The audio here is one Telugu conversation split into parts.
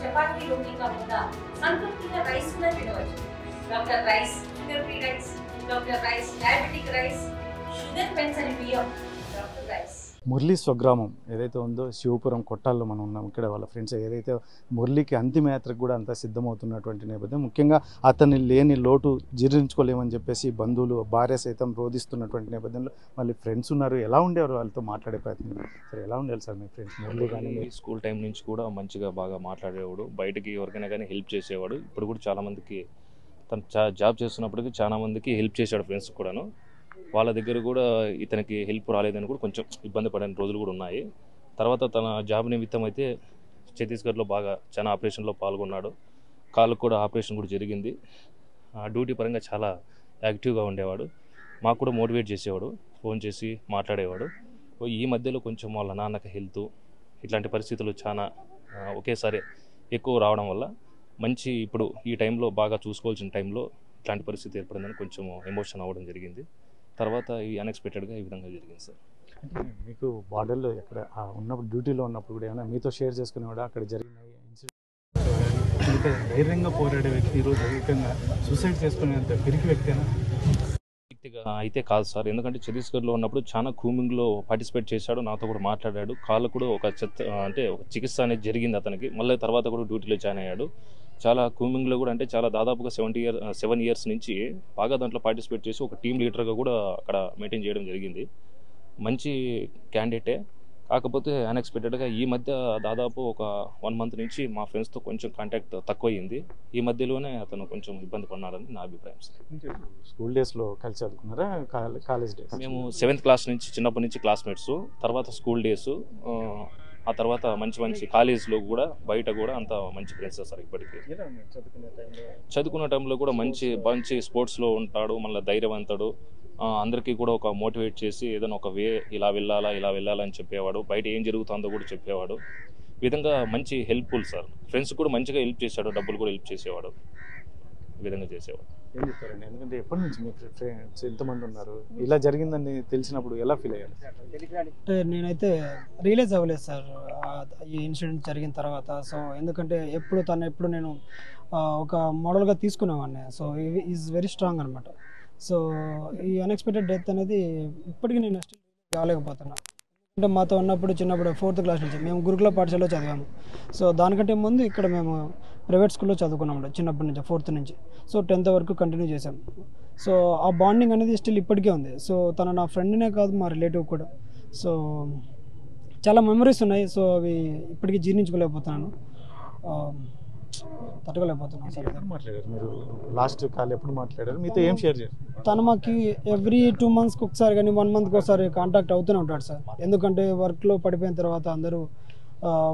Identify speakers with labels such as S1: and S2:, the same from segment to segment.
S1: చపాతీ రోటీ కాకుండా సంతృప్తిగా రైస్ కూడా తినవచ్చు. Doctor rice, sugar free rice, doctor rice, diabetic rice, sugar పెంచని బియ్యం, డాక్టర్ రైస్.
S2: మురళి స్వగ్రామం ఏదైతే ఉందో శివపురం కొట్టాల్లో మనం ఉన్నాం. ఇక్కడ వాళ్ళ ఫ్రెండ్స్ ఏదైతే మురళికి అంతిమయాత్రకు కూడా అంతా సిద్ధమవుతున్నటువంటి నేపథ్యం, ముఖ్యంగా అతన్ని లేని లోటు జీర్ణించుకోలేమని చెప్పేసి బంధువులు, భార్య సైతం రోధిస్తున్నటువంటి నేపథ్యంలో మళ్ళీ ఫ్రెండ్స్ ఉన్నారు. ఎలా ఉండేవారు వాళ్ళతో మాట్లాడే ప్రయత్నం? సరే, ఎలా ఉండేది సార్ మీ ఫ్రెండ్స్? మురళి కానీ
S3: స్కూల్ టైం నుంచి కూడా మంచిగా బాగా మాట్లాడేవాడు, బయటకి ఎవరికైనా కానీ హెల్ప్ చేసేవాడు. ఇప్పుడు కూడా చాలామందికి తను జాబ్ చేస్తున్నప్పటికీ చాలామందికి హెల్ప్ చేశాడు, ఫ్రెండ్స్ కూడాను. వాళ్ళ దగ్గర కూడా ఇతనికి హెల్ప్ రాలేదని కూడా కొంచెం ఇబ్బంది పడిన రోజులు కూడా ఉన్నాయి. తర్వాత తన జాబ్ నిమిత్తం అయితే ఛత్తీస్గఢ్లో బాగా చాలా ఆపరేషన్లో పాల్గొన్నాడు. కాళ్ళకు కూడా ఆపరేషన్ కూడా జరిగింది. డ్యూటీ పరంగా చాలా యాక్టివ్గా ఉండేవాడు. మాకు కూడా మోటివేట్ చేసేవాడు, ఫోన్ చేసి మాట్లాడేవాడు. ఈ మధ్యలో కొంచెం వాళ్ళ నాన్నకి హెల్త్ ఇట్లాంటి పరిస్థితులు చాలా ఒకేసారి ఎక్కువ రావడం వల్ల మంచి ఇప్పుడు ఈ టైంలో బాగా చూసుకోవాల్సిన టైంలో ఇట్లాంటి పరిస్థితి ఏర్పడిందని కొంచెం ఎమోషన్ అవ్వడం జరిగింది. తర్వాత ఈ అన్ఎక్స్పెక్టెడ్గా ఈ విధంగా జరిగింది సార్.
S2: అంటే మీకు బార్డర్లో ఎక్కడ ఉన్నప్పుడు, డ్యూటీలో ఉన్నప్పుడు కూడా ఏమైనా మీతో షేర్ చేసుకునేవాడు అక్కడ జరిగిన ఇన్సిడెంట్? ధైర్యంగా పోరాడే వ్యక్తి ఈరోజు ఏకంగా సూసైడ్ చేసుకునేంత పిరికి వ్యక్తేనా?
S3: వ్యక్తిగా అయితే కాదు సార్, ఎందుకంటే ఛత్తీస్గఢ్లో ఉన్నప్పుడు చాలా కూమింగ్లో పార్టిసిపేట్ చేశాడు, నాతో కూడా మాట్లాడాడు. కాళ్ళు కూడా ఒక చికిత్స అనేది జరిగింది అతనికి. మళ్ళీ తర్వాత కూడా డ్యూటీలో జాయిన్ అయ్యాడు. చాలా కూమింగ్లో కూడా అంటే చాలా దాదాపుగా 7 ఇయర్స్ నుంచి బాగా దాంట్లో పార్టిసిపేట్ చేసి ఒక టీమ్ లీడర్గా కూడా అక్కడ మెయింటైన్ చేయడం జరిగింది. మంచి క్యాండిడేటే. కాకపోతే అన్ఎక్స్పెక్టెడ్గా ఈ మధ్య దాదాపు ఒక 1 మంత్ నుంచి మా ఫ్రెండ్స్తో కొంచెం కాంటాక్ట్ తక్కువయింది. ఈ మధ్యలోనే అతను కొంచెం ఇబ్బంది పడినాడని నా అభిప్రాయం సార్.
S2: స్కూల్ డేస్లో కలిసి చదువుకున్నారా? College days?
S3: మేము 7th క్లాస్ నుంచి చిన్నప్పటి నుంచి క్లాస్మేట్స్. తర్వాత స్కూల్ డేస్, ఆ తర్వాత మంచి కాలేజ్లో కూడా బయట కూడా అంత మంచి ఫ్రెండ్స్ సార్. ఇప్పటికీ చదువుకున్న టైంలో కూడా మంచి స్పోర్ట్స్లో ఉంటాడు, మళ్ళీ ధైర్యవంతుడు. అందరికీ కూడా ఒక మోటివేట్ చేసి ఏదైనా ఒక ఇలా వెళ్ళాలా అని చెప్పేవాడు. బయట ఏం జరుగుతుందో కూడా చెప్పేవాడు. ఈ విధంగా మంచి హెల్ప్ఫుల్ సార్. ఫ్రెండ్స్ కూడా మంచిగా హెల్ప్ చేశాడు, డబ్బులు కూడా హెల్ప్ చేసేవాడు. ఈ విధంగా చేసేవాడు.
S2: ఏం చెప్తారండి? ఎందుకంటే ఎప్పటి నుంచి మీ ఫ్రెండ్స్ ఎంతమంది ఉన్నారు? ఇలా జరిగిందని తెలిసినప్పుడు ఎలా ఫీల్ అయ్యారు?
S4: అంటే నేనైతే రియలైజ్ అవ్వలేదు సార్ ఈ ఇన్సిడెంట్ జరిగిన తర్వాత. సో ఎందుకంటే ఎప్పుడు నేను ఒక మోడల్గా తీసుకునేవాడిని. సో ఈజ్ వెరీ స్ట్రాంగ్ అనమాట. సో ఈ అన్ఎక్స్పెక్టెడ్ డెత్ అనేది ఇప్పటికీ నేను కాలేకపోతున్నాను. అంటే మాతో ఉన్నప్పుడు చిన్నప్పుడు 4th క్లాస్ నుంచి మేము గురుకుల పాఠశాలలో చదివాము. సో దానికంటే ముందు ఇక్కడ మేము ప్రైవేట్ స్కూల్లో చదువుకున్నాము చిన్నప్పటి నుంచి, 4th నుంచి. సో 10th వరకు కంటిన్యూ చేసాం. సో ఆ బాండింగ్ అనేది స్టిల్ ఇప్పటికే ఉంది. సో తను నా ఫ్రెండ్నే కాదు, మా రిలేటివ్ కూడా. సో చాలా మెమరీస్ ఉన్నాయి. సో అవి ఇప్పటికీ జీర్ణించుకోలేకపోతున్నాను, తట్టుకోలేకపోతున్నాను సార్.
S2: మాట్లాడారు మీరు? లాస్ట్ కాల్ ఎప్పుడు మాట్లాడారు? మీతో ఏం షేర్ చేశారు?
S4: తను మాకు ఎవ్రీ 2 monthsకి ఒకసారి కానీ 1 monthకి ఒకసారి కాంటాక్ట్ అవుతూనే ఉంటాడు సార్. ఎందుకంటే వర్క్లో పడిపోయిన తర్వాత అందరూ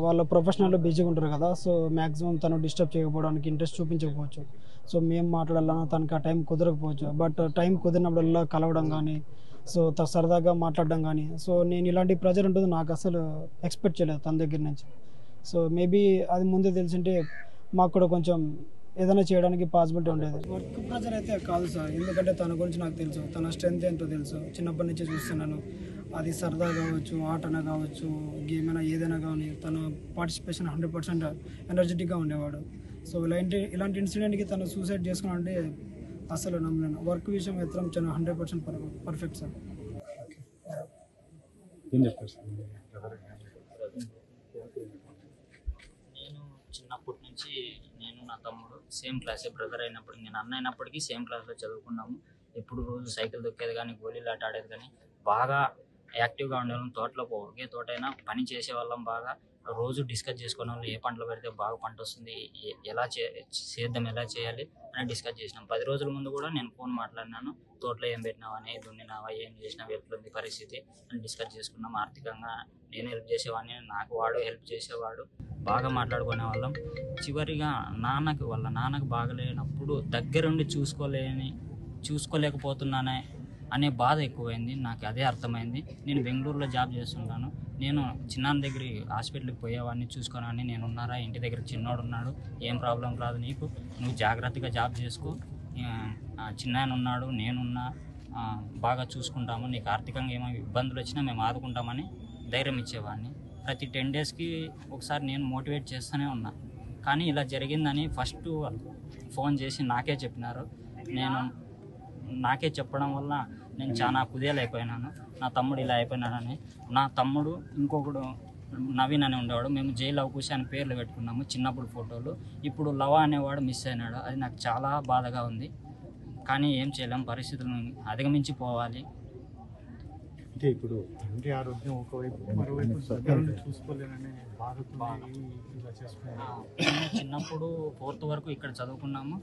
S4: వాళ్ళ ప్రొఫెషనల్లో బిజీగా ఉంటారు కదా. సో మ్యాక్సిమం తను డిస్టర్బ్ చేయకపోవడానికి ఇంట్రెస్ట్ చూపించకపోవచ్చు. సో మేము మాట్లాడాలన్నా తనకు ఆ టైం కుదరకపోవచ్చు. బట్ టైం కుదిరినప్పుడల్లా కలవడం కానీ, సో సరదాగా మాట్లాడడం కానీ. సో నేను ఇలాంటి ప్రెజర్ ఉంటుంది నాకు అసలు ఎక్స్పెక్ట్ చేయలేదు తన దగ్గర నుంచి. సో మేబీ అది ముందే తెలిసింటే మాకు కూడా కొంచెం ఏదైనా చేయడానికి పాసిబిలిటీ ఉండేది. వర్క్ ప్రెజర్ అయితే కాదు సార్, ఎందుకంటే తన గురించి నాకు తెలుసు, తన స్ట్రెంత్ ఏంటో తెలుసు. చిన్నప్పటి నుంచి చూస్తున్నాను. అది సరదా కావచ్చు, ఆటన కావచ్చు, గేమ్ అయినా ఏదైనా కానీ తన పార్టిసిపేషన్ 100% ఎనర్జెటిక్గా ఉండేవాడు. సో ఇలాంటి ఇన్సిడెంట్కి తను సూసైడ్ చేసుకున్నాడంటే అసలు నమ్మలేను. వర్క్ విషయం మాత్రం చాలా 100% పర్ఫెక్ట్ సార్.
S2: ఏం చెప్తారు సార్?
S5: చిన్నప్పటి నుంచి నేను నా తమ్ముడు సేమ్ క్లాసే, బ్రదర్ అయినప్పటికీ నేను అన్న అయినప్పటికీ సేమ్ క్లాస్లో చదువుకున్నాము. ఎప్పుడు రోజు సైకిల్ దొక్కేది కానీ, గోళీలు ఆట ఆడేది కానీ, బాగా యాక్టివ్గా ఉండేవాళ్ళం. తోటలో ఒకే తోట అయినా పని చేసేవాళ్ళం. బాగా రోజు డిస్కస్ చేసుకునే వాళ్ళు, ఏ పంటలు పెడితే బాగా పంట వస్తుంది, సేద్యం ఎలా చేయాలి అని డిస్కస్ చేసినాం. 10 రోజుల ముందు కూడా నేను ఫోన్ మాట్లాడినాను. తోటలో ఏం పెట్టినావని, దున్నినావా, ఏం చేసినావు, ఎట్లుంది పరిస్థితి అని డిస్కస్ చేసుకున్నాం. ఆర్థికంగా నేను హెల్ప్ చేసేవాడిని, నాకు వాడు హెల్ప్ చేసేవాడు. బాగా మాట్లాడుకునే వాళ్ళం. చివరిగా వాళ్ళ నాన్నకు బాగలేనప్పుడు దగ్గరుండి చూసుకోలేకపోతున్నానే అనే బాధ ఎక్కువైంది. నాకు అదే అర్థమైంది. నేను బెంగళూరులో జాబ్ చేస్తుంటాను. నేను చిన్నాన్న దగ్గరికి హాస్పిటల్కి పోయేవాడిని, చూసుకున్నాను. నేను ఉన్నారా, ఇంటి దగ్గర చిన్నోడు ఉన్నాడు, ఏం ప్రాబ్లం రాదు నీకు, నువ్వు జాగ్రత్తగా జాబ్ చేసుకో, చిన్నాయన ఉన్నాడు, నేనున్నా, బాగా చూసుకుంటాము, నీకు ఆర్థికంగా ఏమైనా ఇబ్బందులు వచ్చినా మేము ఆదుకుంటామని ధైర్యం ఇచ్చేవాడిని. ప్రతి 10 డేస్కి ఒకసారి నేను మోటివేట్ చేస్తూనే ఉన్నా. కానీ ఇలా జరిగిందని ఫస్ట్ ఫోన్ చేసి నాకే చెప్పినారు. నాకే చెప్పడం వల్ల నేను చాలా కుదేలైపోయినాను. నా తమ్ముడు ఇలా అయిపోయినాడని. నా తమ్ముడు ఇంకొకడు నవీన్ అని ఉండేవాడు. మేము జైలు అవకాశం అని పేర్లు పెట్టుకున్నాము చిన్నప్పుడు ఫోటోలు. ఇప్పుడు లవ అనేవాడు మిస్ అయినాడు. అది నాకు చాలా బాధగా ఉంది. కానీ ఏం చేయలేం, పరిస్థితులను అధిగమించి పోవాలి.
S2: అంటే ఇప్పుడు తండ్రి ఆరోగ్యం ఒకవైపు, మరోవైపు చూసుకోలేననే బాధతో ఇలా చేసుకున్నాను.
S5: చిన్నప్పుడు 4th వరకు ఇక్కడ చదువుకున్నాము.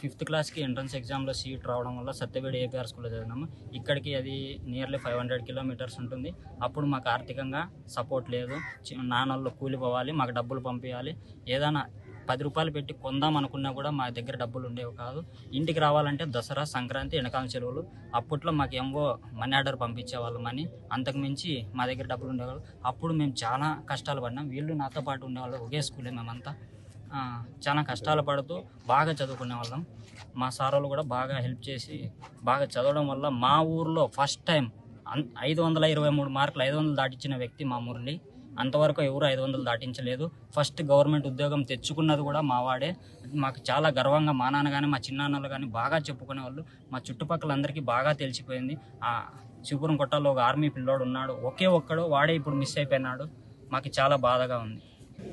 S5: 5th క్లాస్కి ఎంట్రన్స్ ఎగ్జామ్లో సీట్ రావడం వల్ల సత్యవేడి ఏపీఆర్ స్కూల్లో చదివినాము. ఇక్కడికి అది నియర్లీ 500 కిలోమీటర్స్ ఉంటుంది. అప్పుడు మాకు ఆర్థికంగా సపోర్ట్ లేదు. నాన్నల్లో కూలి పోవాలి, మాకు డబ్బులు పంపించాలి. ఏదైనా 10 రూపాయలు పెట్టి కొందాం అనుకున్నా కూడా మా దగ్గర డబ్బులు ఉండేవి కాదు. ఇంటికి రావాలంటే దసరా, సంక్రాంతి, ఎండాకాలం సెలవులు. అప్పట్లో మాకు ఏమో మనీ ఆర్డర్ పంపించేవాళ్ళు మనీ. అంతకు మించి మా దగ్గర డబ్బులు ఉండేవాళ్ళు. అప్పుడు మేము చాలా కష్టాలు పడినాం. వీళ్ళు నాతో పాటు ఉండేవాళ్ళు, ఒకే స్కూలే మేమంతా. చాలా కష్టాలు పడుతూ బాగా చదువుకునే వాళ్ళం. మా సారోళ్ళు కూడా బాగా హెల్ప్ చేసి బాగా చదవడం వల్ల మా ఊర్లో ఫస్ట్ టైం 523 మార్కులు 500 దాటించిన వ్యక్తి మా మురళి. అంతవరకు ఎవరు 500 దాటించలేదు. ఫస్ట్ గవర్నమెంట్ ఉద్యోగం తెచ్చుకున్నది కూడా మా వాడే. మాకు చాలా గర్వంగా మా నాన్న కానీ మా చిన్నాన్నలు కానీ బాగా చెప్పుకునేవాళ్ళు. మా చుట్టుపక్కలందరికీ బాగా తెలిసిపోయింది. శివపురం కొట్టాలో ఒక ఆర్మీ పిల్లోడు ఉన్నాడు, ఒకే ఒక్కడు, వాడే ఇప్పుడు మిస్ అయిపోయినాడు. మాకు చాలా బాధగా ఉంది.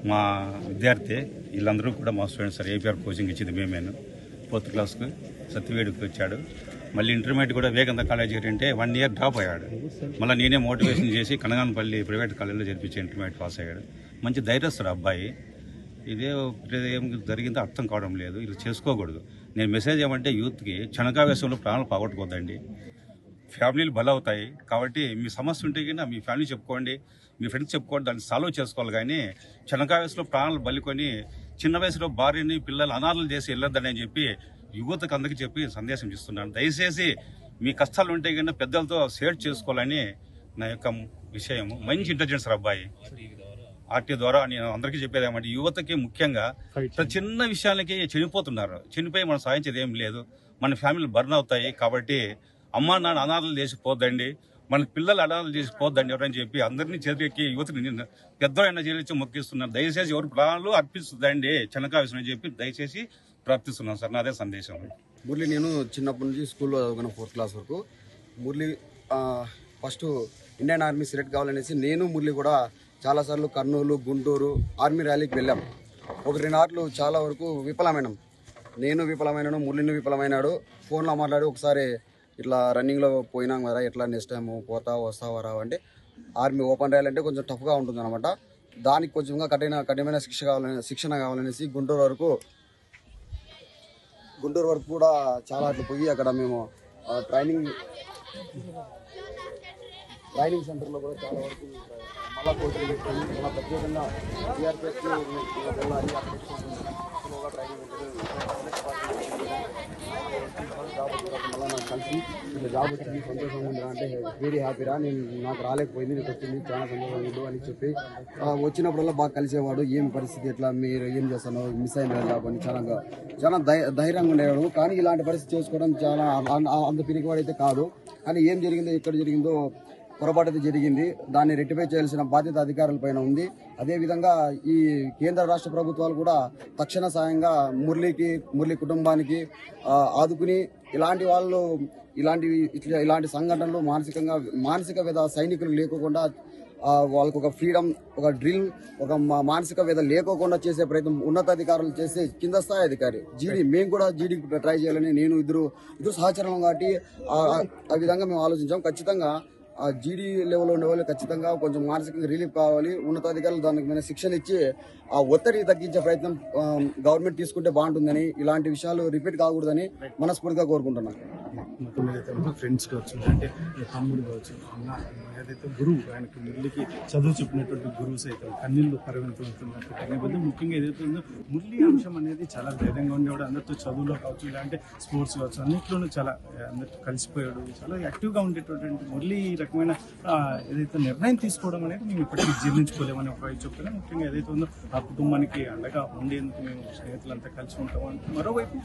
S6: మా విద్యార్థి వీళ్ళందరూ కూడా మా స్టూడెంట్స్ సార్. ఏపీఆర్ కోచింగ్ ఇచ్చింది మేమేను. 4th క్లాస్కు సత్యవేడికి వచ్చాడు. మళ్ళీ ఇంటర్మీడియట్ కూడా వివేకానంద కాలేజ్ అంటే 1 ఇయర్ డ్రాప్ అయ్యాడు. మళ్ళీ నేనే మోటివేషన్ చేసి కనగానపల్లి ప్రైవేట్ కాలేజీలో చేర్పించి ఇంటర్మీడియట్ పాస్ అయ్యాడు. మంచి ధైర్యస్తుడు అబ్బాయి. ఏం జరిగిందో అర్థం కావడం లేదు. ఇలా చేసుకోకూడదు. నేను మెసేజ్ ఏమంటే యూత్కి క్షణకావేశంలో ప్రాణాలు పోగొట్టుకోద్దండి. ఫ్యామిలీలు బలవుతాయి. కాబట్టి మీ సమస్య ఉంటే కన్నా మీ ఫ్యామిలీ చెప్పుకోండి, మీ ఫ్రెండ్స్ చెప్పుకోండి, దాన్ని సాల్వ్ చేసుకోవాలి. కానీ క్షణకావేశంలో ప్రాణాలు బలికొని చిన్న వయసులో భార్యని పిల్లలు అనాథలు చేసి వెళ్ళొద్దని చెప్పి యువతకు అందరికీ చెప్పి సందేశం ఇస్తున్నాను. దయచేసి మీ కష్టాలు ఉంటే కన్నా పెద్దలతో షేర్ చేసుకోవాలని నా యొక్క విషయం. మంచి ఇంటెలిజెన్స్ అబ్బాయి. ఆర్టీ ద్వారా నేను అందరికీ చెప్పేది ఏమంటే యువతకి ముఖ్యంగా చిన్న విషయాలకి చనిపోతున్నారు. చనిపోయి మనం సాధించేది ఏం లేదు. మన ఫ్యామిలీలు బర్న్ అవుతాయి. కాబట్టి అమ్మా నాన్న అనాథలు చేసిపోద్దండి, మన పిల్లలు అనాథలు చేసిపోద్దండి ఎవరని చెప్పి అందరినీ చేతికి యువతని పెద్దవాళ్ళ చేసి మొక్కిస్తున్నారు. దయచేసి ఎవరు ప్రాణాలు అర్పిస్తుందండి చెనకావేశం అని చెప్పి దయచేసి ప్రార్థిస్తున్నాను సార్. నాదే సందేశం.
S7: మురళి నేను చిన్నప్పటి నుంచి స్కూల్లో చదువుకున్న 4th క్లాస్ వరకు. Murali first Indian army select కావాలనేసి నేను మురళి కూడా చాలాసార్లు కర్నూలు, గుంటూరు ఆర్మీ ర్యాలీకి వెళ్ళాం. 1-2 ఆటలు చాలా వరకు విఫలమైనాం. నేను విఫలమైనాను, మురళిని విఫలమైనాడు. ఫోన్లో మాట్లాడి ఒకసారి ఇట్లా రన్నింగ్లో పోయినాం కదా, ఎట్లా నెక్స్ట్ టైం వస్తావా రావు అంటే ఆర్మీ ఓపెన్ ర్యాలీ అంటే కొంచెం టఫ్గా ఉంటుంది అనమాట. దానికి కొంచెంగా కఠినమైన శిక్షణ కావాలనేసి గుంటూరు వరకు కూడా చాలా అట్లా పోయి అక్కడ మేము ట్రైనింగ్ సెంటర్లో కూడా చాలా వరకు మళ్ళా కోచింగ్ పెట్టుకొని చాలా ప్రత్యేకంగా సిఆర్పిఎఫ్కి వెళ్ళాలి. ట్రైనింగ్ మళ్ళీ నాకు కలిసి ఇట్లా జాబ్ వచ్చింది, సంతోషంగా ఉందా అంటే వెరీ హ్యాపీరా, నాకు రాలేకపోయింది, నీకు వచ్చింది, చాలా సంతోషంగా ఉండు అని చెప్పి వచ్చినప్పుడల్లా బాగా కలిసేవాడు. ఏం పరిస్థితి, ఎట్లా మీరు ఏం చేస్తాను, మిస్ అయిన జాబ్ అని చాలా ధైర్యంగా ఉండేవాడు. కానీ ఇలాంటి పరిస్థితి చేసుకోవడం చాలా అంత పిరికివాడైతే కాదు. కానీ ఏం జరిగిందో, ఎక్కడ జరిగిందో పొరపాటు అయితే జరిగింది. దాన్ని రెక్టిఫై చేయాల్సిన బాధ్యత అధికారులపైన ఉంది. అదేవిధంగా ఈ కేంద్ర రాష్ట్ర ప్రభుత్వాలు కూడా తక్షణ సాయంగా మురళి కుటుంబానికి ఆదుకుని ఇలాంటి సంఘటనలు మానసిక వ్యధ సైనికులు లేకోకుండా వాళ్ళకు ఒక ఫ్రీడమ్, ఒక డ్రిల్, ఒక మానసిక వ్యధ లేకోకుండా చేసే ప్రయత్నం ఉన్నతాధికారులు చేసే కింద స్థాయి అధికారి మేము కూడా జీడీకి ట్రై చేయాలని నేను ఇద్దరు సహచరం కాబట్టి ఆ విధంగా మేము ఆలోచించాం. ఖచ్చితంగా ఆ జీడీ లెవెల్లో ఉండే వాళ్ళు ఖచ్చితంగా కొంచెం మానసికంగా రిలీఫ్ కావాలి. ఉన్నతాధికారులు దానికి మీద శిక్షణ ఇచ్చి ఆ ఒత్తిడి తగ్గించే ప్రయత్నం గవర్నమెంట్ తీసుకుంటే బాగుంటుందని, ఇలాంటి విషయాలు రిపీట్ కాకూడదని మనస్ఫూర్తిగా కోరుకుంటున్నాను.
S2: ఫ్రెండ్స్ కావచ్చు, అంటే తమ్ముడు కావచ్చు, అన్న ఏదైతే గురువు, ఆయనకి మురళికి చదువు చెప్పినటువంటి గురువు సైతం కన్నీళ్ళు పరిగణిస్తున్నట్టు నేపథ్యం. ముఖ్యంగా ఏదైతే ఉందో మురళి అంశం అనేది చాలా ధైర్యంగా ఉండేవాడు. అందరితో చదువులో కావచ్చు, ఇలాంటి స్పోర్ట్స్ కావచ్చు, అన్నింటిలోనూ చాలా అందరితో కలిసిపోయాడు. చాలా యాక్టివ్గా ఉండేటటువంటి మురళి ఈ రకమైన ఏదైతే నిర్ణయం తీసుకోవడం అనేది మేము ఇప్పటికీ జీర్ణించుకోలేమని ఒక వైపు చెప్తున్నాం. ముఖ్యంగా ఏదైతే ఉందో ఆ కుటుంబానికి అండగా ఉండేందుకు మేము స్నేహితులంతా కలిసి ఉంటామని, మరోవైపు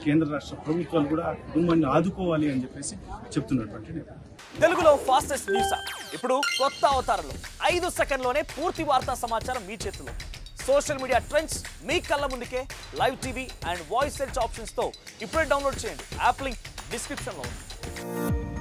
S2: కేంద్ర రాష్ట్ర ప్రభుత్వాలు కూడా ఆ కుటుంబాన్ని ఆదుకోవాలి అని చెప్పేసి చెప్తున్నటువంటి
S8: తెలుగులో ఫాస్టెస్ట్ న్యూస్ ఇప్పుడు కొత్త అవతారంలో 5 సెకండ్లోనే పూర్తి వార్తా సమాచారం మీ చేతిలో. సోషల్ మీడియా ట్రెండ్స్ మీ కళ్ళ ముందుకే live TV and voice search ఆప్షన్స్తో ఇప్పుడే డౌన్లోడ్ చేయండి. యాప్ లింక్ డిస్క్రిప్షన్లో ఉంది.